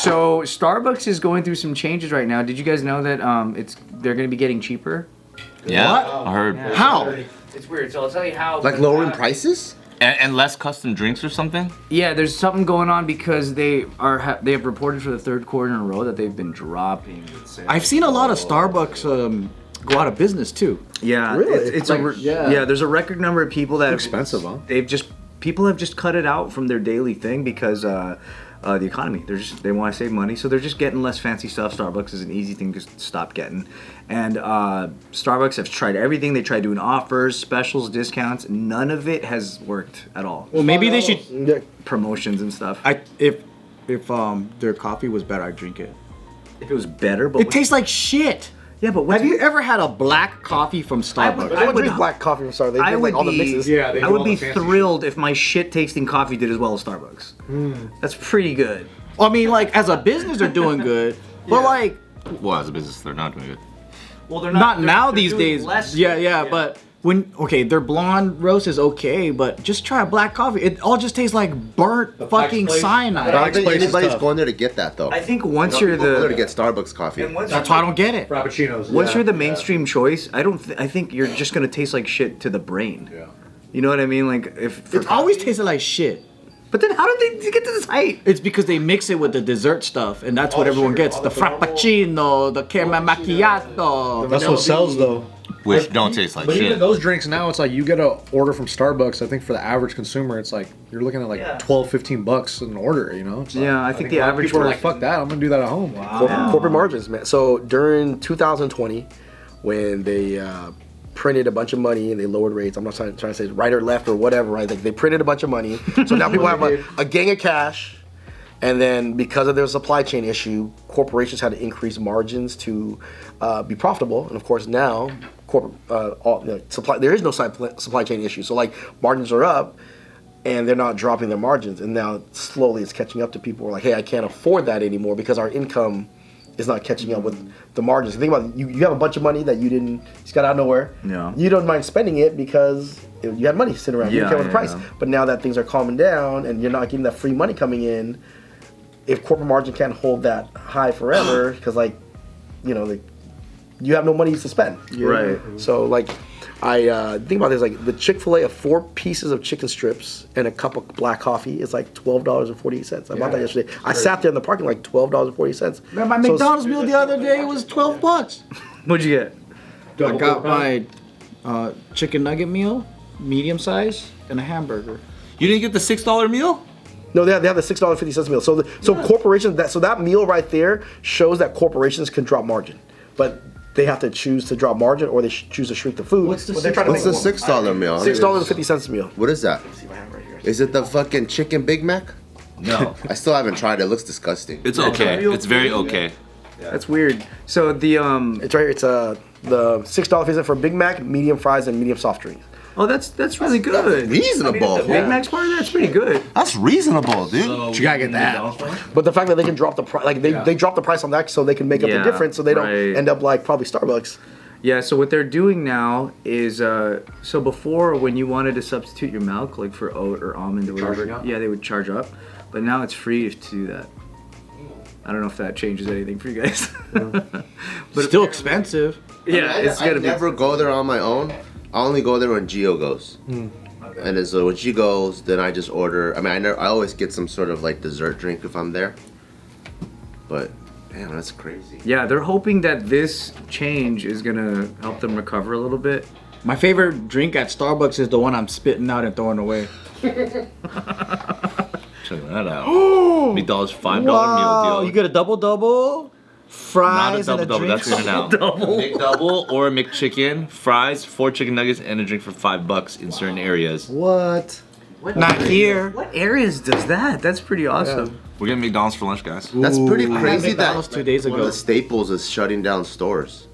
So Starbucks is going through some changes right now. Did you guys know that they're going to be getting cheaper? Yeah, What? I heard. Yeah. How? It's weird. So I'll tell you how. Like lowering prices? And less custom drinks or something? Yeah, there's something going on because they have reported for the third quarter in a row that they've been dropping. I've seen a lot of Starbucks go out of business too. Yeah, Really? it's Like, yeah. There's a record number of people that Expensive, huh? People have just cut it out from their daily thing because the economy. They want to save money, so they're just getting less fancy stuff. Starbucks is an easy thing to stop getting, and Starbucks have tried everything. They tried doing offers, specials, discounts. None of it has worked at all. Well, maybe they should. Yeah. Promotions and stuff. If their coffee was better, I'd drink it. If it was better, but It tastes like shit. yeah, but Have you ever had a black coffee from Starbucks? I would drink black coffee from Starbucks. They I drink would like all the be, mixes. Yeah, they I do would all be the fancy thrilled if my shit tasting coffee did as well as Starbucks. That's pretty good. I mean, like as a business, they're doing good, but like Well, as a business, they're not doing good. Well, they're not they're- now they're these doing days. less Yeah, good, yeah, but when their blonde roast is okay, but just try a black coffee. It all just tastes like burnt fucking place- I cyanide. Black don't think place is anybody's tough. going there to get that though. I think once you're People go there to the get Starbucks coffee. That's why I don't get it. Frappuccinos. once you're the mainstream choice, I think you're just gonna taste like shit to the brain. Yeah. You know what I mean? Like if It's always tasted like shit. But then how did they get to this height? It's because they mix it with the dessert stuff, and that's what everyone gets. The frappuccino, the caramel macchiato. That's what sells though. Which don't taste like But even shit. those drinks now, it's like you get an order from Starbucks. I think for the average consumer, it's like you're looking at like Yeah. 12, 15 bucks an order. You know? It's like, Yeah, I think the average people are person- like, "Fuck that! I'm gonna do that at home." Corporate margins, man. So during 2020, when they printed a bunch of money and they lowered rates, I'm not trying to say right or left or whatever, right? Like they printed a bunch of money, so now people have a gang of cash. And then because of their supply chain issue, corporations had to increase margins to be profitable. And of course now, there is no supply chain issue. So like margins are up, and they're not dropping their margins. And now slowly it's catching up to people who are like, hey, I can't afford that anymore because our income is not catching up with the margins. Think about it, you have a bunch of money that you just got out of nowhere. Yeah. You don't mind spending it because you had money sitting around. You didn't care about the price. But now that things are calming down and you're not getting that free money coming in, if corporate margin can't hold that high forever, because you have no money to spend. Right. So like, I think about this, like the Chick-fil-A of 4 pieces of chicken strips and a cup of black coffee is like $12.48. I bought that yesterday. I sat there in the parking like $12.40. Man, my McDonald's meal the other day was $12. What'd you get? I got my chicken nugget meal, medium size, and a hamburger. You didn't get the $6 meal? No, they have the $6.50 meal. So corporations, that meal right there shows that corporations can drop margin, but they have to choose to drop margin or they choose to shrink the food. What's the But they're trying to What's the make more. $6 meal? $6.50 meal. What is that? See if I have it right here. Is it the fucking chicken Big Mac? No. I still haven't tried it. It looks disgusting. It's okay. It's very okay. That's weird. So the It's right here. It's the $6.50 for Big Mac, medium fries, and medium soft drinks. oh that's really good. reasonable. The Big Mac's part of that's pretty good. That's reasonable, dude. You gotta get that. But the fact that they can drop the price, like they drop the price on that so they can make up the Yeah, difference, so they don't right. end up like probably Starbucks. Yeah, so what they're doing now is, so before when you wanted to substitute your milk, like for oat or almond or whatever, yeah, they would charge up. But now it's free to do that. I don't know if that changes anything for you guys. But still expensive. Yeah, it's gotta I be. never go there on my own. I only go there when Gio goes. And then so when she goes, then I just order. I mean, I always get some sort of like dessert drink if I'm there. But damn, that's crazy. Yeah, they're hoping that this change is gonna help them recover a little bit. My favorite drink at Starbucks is the one I'm spitting out and throwing away. Check that out. McDonald's $5 meal deal. You get a double, Not a fries, double and a double. drink. That's in and out. McDouble or McChicken, fries, 4 chicken nuggets, and a drink for $5 in certain areas. What? Not here. What areas does that? That's pretty awesome. We're getting McDonald's for lunch, guys. That's pretty I had crazy McDonald's that 2 days one of ago. the Staples is shutting down stores.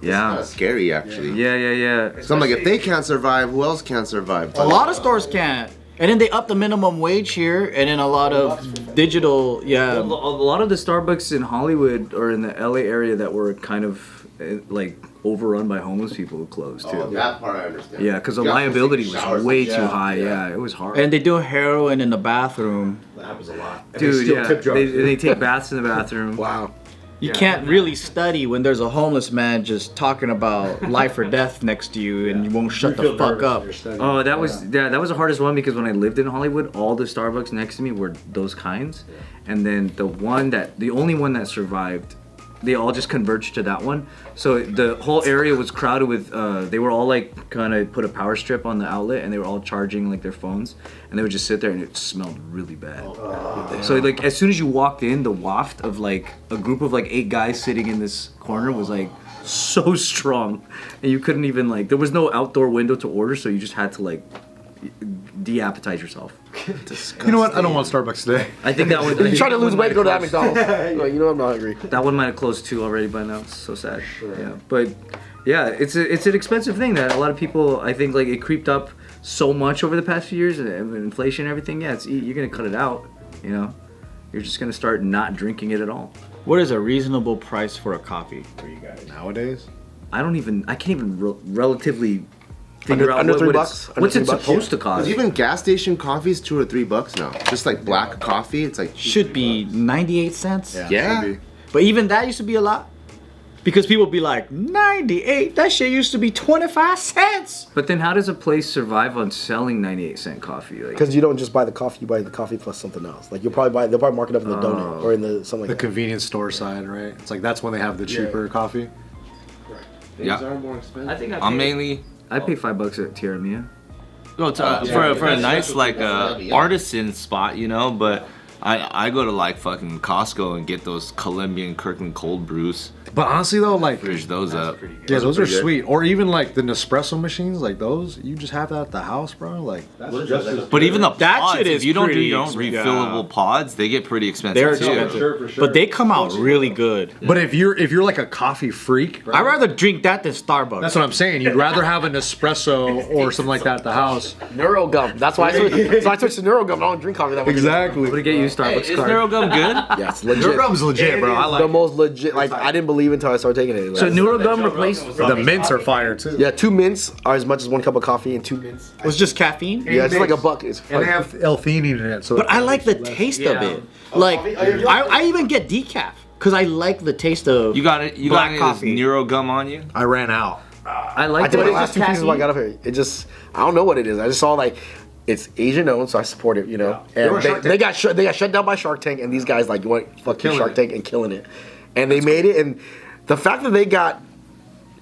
Yeah. That's scary, actually. Yeah. So I'm like, if they can't survive, who else can't survive? A lot of stores can't. And then they up the minimum wage here, and then a lot of digital, A lot of the Starbucks in Hollywood or in the LA area that were kind of like overrun by homeless people who closed too. Oh, that part I understand. Yeah, because the You have to liability take was showers. way too high. Yeah, it was hard. And they do heroin in the bathroom. That happens a lot. And they Dude, steal yeah, tip jars. they take baths in the bathroom. Wow. You can't really study when there's a homeless man just talking about life or death next to you, and you won't shut You feel the fuck nervous up. when you're studying. Oh, that was that was the hardest one because when I lived in Hollywood, all the Starbucks next to me were those kinds, and then the only one that survived, they all just converged to that one. So the whole area was crowded with. They were all like kind of put a power strip on the outlet, and they were all charging like their phones, and they would just sit there, and it smelled really bad. So like as soon as you walked in, the waft of like a group of like 8 guys sitting in this corner was like so strong, and you couldn't even like. There was no outdoor window to order, so you just had to like de-appetize yourself. You know what? I don't want Starbucks today. I think that one. You trying to lose weight, go to that McDonald's. Like, you know I'm not hungry. That one might have closed too already by now. It's so sad. Yeah, but yeah, it's an expensive thing that a lot of people. I think like it creeped up so much over the past few years, and inflation and everything. Yeah, you're gonna cut it out. You know, you're just gonna start not drinking it at all. What is a reasonable price for a coffee for you guys? Nowadays, I can't even relatively figure out Under what $3 it's- bucks? Under what's it $3 bucks? supposed to cost. Because even gas station coffee is $2 or $3 now. Just like black coffee, it's like Should be 98 cents. Yeah. should be. But even that used to be a lot. Because people be like, 98? That shit used to be 25 cents. But then how does a place survive on selling 98-cent coffee? Like, Because you don't just buy the coffee, you buy the coffee plus something else. Like they'll probably mark it up in the donut or in the something The like that. convenience store side, right? It's like that's when they have the cheaper coffee. things Yeah. are more expensive. I think I'm mainly I pay $5 at Tiramisu. no, for a nice like artisan spot, you know. But I go to like fucking Costco and get those Colombian Kirkland cold brews. But honestly though, like Fridge those up. yeah, those are pretty good. sweet. Or even like the Nespresso machines, like those, you just have that at the house, bro. Like But even the That pods, shit if is you don't do pretty your own expensive. refillable pods, they get pretty expensive They're too. expensive. But they come out really good. But if you're like a coffee freak, I'd rather drink that than Starbucks. that's what I'm saying. You'd rather have an espresso or something like that at the house. Neurogum. That's why I switched to Neurogum. I don't drink coffee that much. Exactly. I'm gonna get you a Starbucks Is card. Neurogum good? Yeah, it's legit. Neurogum's legit, bro. I like The most legit. Like I didn't believe until I started taking it. So Neurogum replaced. the mints are fire too. Yeah, 2 mints are as much as 1 cup of coffee and 2 mints. It was just caffeine. Yeah, it's just like a buck. It's And they fun. have L-theanine in it, so. But I like the taste of it. Like, I even get decaf. Because I like the taste of You got it. You black got any coffee. Neurogum on you? I ran out. I I like think the it. last 2 pieces when I got up here, it just I don't know what it is. I just saw like it's Asian owned, so I support it. You know, They were and Shark they got shut down by Shark Tank, and these guys like went fucking Killing Shark it. Tank and killing it, and they made it. And the fact that they got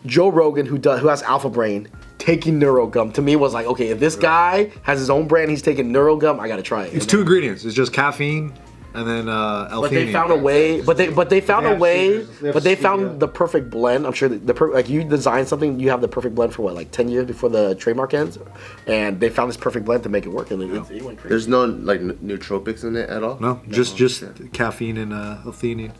Joe Rogan, who has Alpha Brain, taking Neurogum to me was like, okay, if this guy has his own brand, he's taking Neurogum, I gotta try it. It's 2 ingredients. It's just caffeine and then L-theanine. But they found a way. But they found a way. But they found the perfect blend. I'm sure like you design something, you have the perfect blend for what, like 10 years before the trademark ends, and they found this perfect blend to make it work, and it went crazy. There's no like nootropics in it at all. No, just caffeine and L-theanine.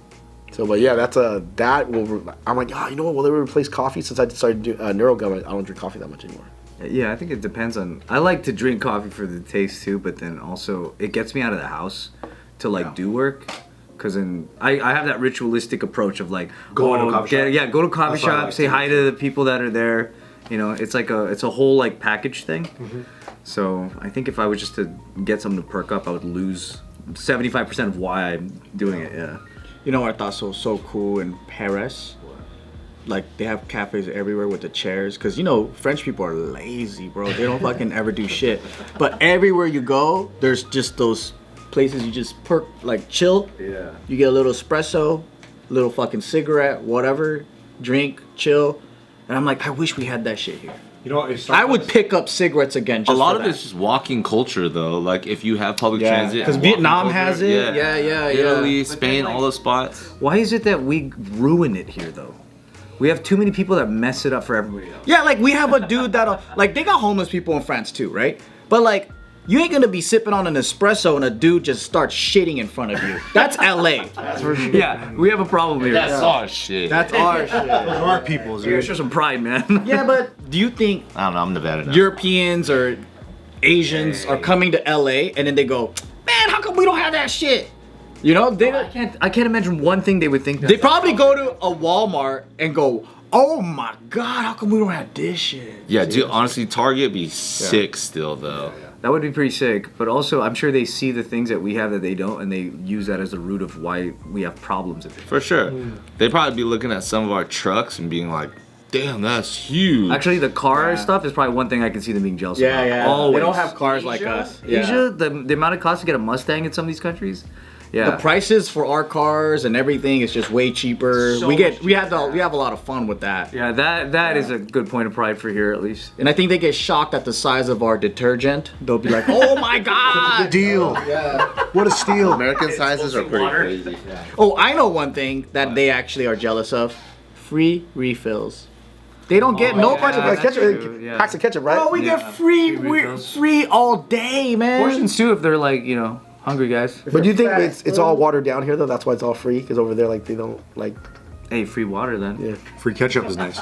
So, but yeah, that will. I'm like, you know what? Will they replace coffee? Since I started doing Neurogum, I don't drink coffee that much anymore. Yeah, I think it depends on. I like to drink coffee for the taste too, but then also it gets me out of the house to like do work. Cause then I have that ritualistic approach of like Go to a coffee shop? Yeah, go to a coffee That's what I shop, like say too. hi to the people that are there. You know, it's a whole like package thing. Mm-hmm. So I think if I was just to get something to perk up, I would lose 75% of why I'm doing it. Yeah. You know what I thought so cool in Paris? Like, they have cafes everywhere with the chairs. Because, you know, French people are lazy, bro. They don't fucking ever do shit. But everywhere you go, there's just those places you just chill. Yeah. You get a little espresso, little fucking cigarette, whatever, drink, chill. And I'm like, I wish we had that shit here. You know, if I would pick up cigarettes again just A lot for of that. it's just walking culture, though. Like if you have public Yeah, transit, 'cause walking Vietnam culture, has it. Yeah. Italy, But Spain, all those spots. Why is it that we ruin it here though? We have too many people that mess it up for everybody else. Yeah, like we have a dude that'll like they got homeless people in France too, right? But like you ain't gonna be sipping on an espresso and a dude just starts shitting in front of you. That's LA. Yeah, we have a problem here. That's our shit. That's our shit. Those are people's, You gotta dude. show some pride, man. Yeah, but do you think I don't know. I'm Nevada now. Europeans or Asians are coming to LA and then they go, man, how come we don't have that shit? You know, I can't imagine one thing they would think. they probably go to a Walmart and go, Oh my God, how come we don't have this shit? Yeah, dude. Honestly, Target be sick still though. That would be pretty sick. But also, I'm sure they see the things that we have that they don't, and they use that as the root of why we have problems. For sure. They'd probably be looking at some of our trucks and being like, damn, that's huge. Actually, the car stuff is probably one thing I can see them being jealous Yeah, about. yeah. Always. They don't have cars like us. Yeah. Asia, the amount it costs to get a Mustang in some of these countries. Yeah. The prices for our cars and everything is just way cheaper. So we much have a lot of fun with that. Yeah, that is a good point of pride for here at least. And I think they get shocked at the size of our detergent. They'll be like, "Oh my God!" Deal. What a steal. American sizes are pretty crazy. Oh, I know one thing that they actually are jealous of: free refills. They don't get nobody. yeah, Like that's ketchup, true, yeah. packs of ketchup, right? Bro, we Yeah. get free, Free we're refills. free all day, man. Portions too, if they're like hungry guys. But do you think it's all watered down here though? That's why it's all free because over there like they don't like. Hey, free water then. Yeah. Free ketchup is nice.